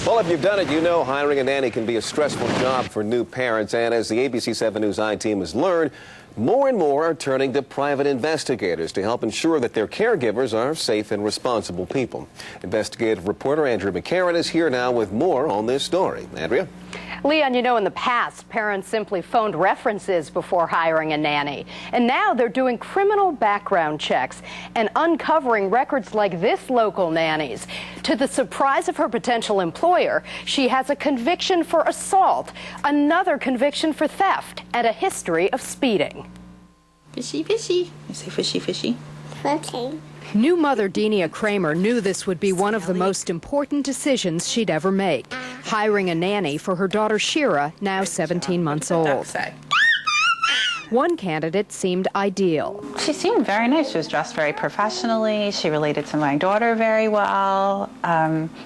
Well, if you've done it, you know hiring a nanny can be a stressful job for new parents. And as the ABC 7 News I-team has learned, more and more are turning to private investigators to help ensure that their caregivers are safe and responsible people. Investigative reporter Andrea McCarran is here now with more on this story. Andrea? Leon, you know, in the past, parents simply phoned references before hiring a nanny. And now they're doing criminal background checks and uncovering records like this local nanny's. To the surprise of her potential employer, she has a conviction for assault, another conviction for theft, and a history of speeding. Fishy, fishy. You say fishy, fishy? Okay. New mother Denia Kramer knew this would be one of the most important decisions she'd ever make, hiring a nanny for her daughter Shira, now 17 months old. One candidate seemed ideal. She seemed very nice. She was dressed very professionally. She related to my daughter very well.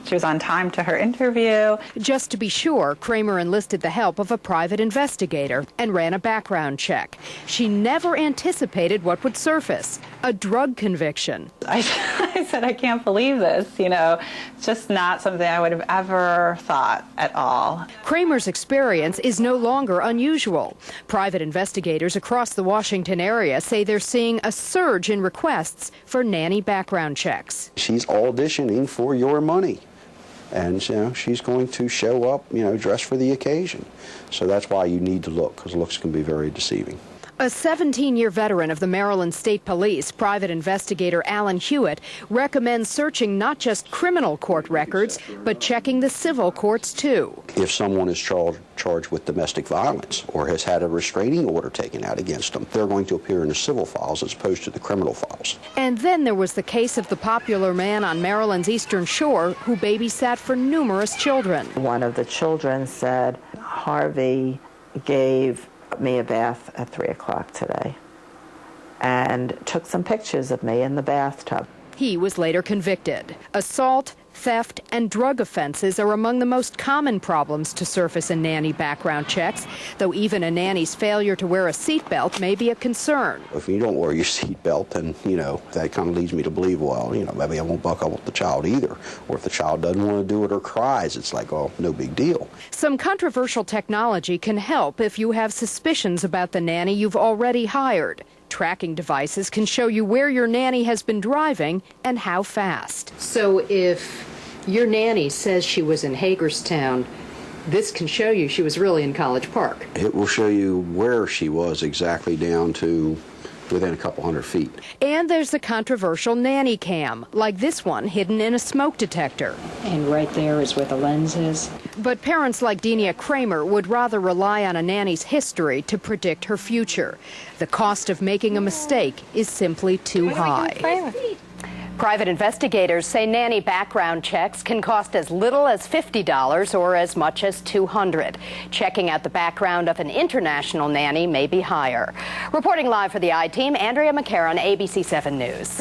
She was on time to her interview. Just to be sure, Kramer enlisted the help of a private investigator and ran a background check. She never anticipated what would surface, a drug conviction. I said, I can't believe this. You know, it's just not something I would have ever thought at all. Kramer's experience is no longer unusual. Private investigators across the Washington area say they're seeing a surge in requests for nanny background checks. She's auditioning for your money, and she's going to show up, dressed for the occasion. So that's why you need to look, because looks can be very deceiving. A 17-year veteran of the Maryland State Police, private investigator Alan Hewett, recommends searching not just criminal court records, but checking the civil courts, too. If someone is charged with domestic violence or has had a restraining order taken out against them, they're going to appear in the civil files as opposed to the criminal files. And then there was the case of the popular man on Maryland's Eastern Shore who babysat for numerous children. One of the children said, Harvey gave me a bath at 3 o'clock today and took some pictures of me in the bathtub. He was later convicted. Assault, theft, and drug offenses are among the most common problems to surface in nanny background checks, though even a nanny's failure to wear a seatbelt may be a concern. If you don't wear your seatbelt, then, that kind of leads me to believe, well, maybe I won't buck up with the child either. Or if the child doesn't want to do it or cries, it's like, oh, no big deal. Some controversial technology can help if you have suspicions about the nanny you've already hired. Tracking devices can show you where your nanny has been driving and how fast. So if your nanny says she was in Hagerstown, this can show you she was really in College Park. It will show you where she was exactly down to within a couple hundred feet. And there's the controversial nanny cam, like this one hidden in a smoke detector. And right there is where the lens is. But parents like Denia Kramer would rather rely on a nanny's history to predict her future. The cost of making a mistake is simply too high. Private investigators say nanny background checks can cost as little as $50 or as much as $200. Checking out the background of an international nanny may be higher. Reporting live for the I-team, Andrea McCarran, ABC 7 News.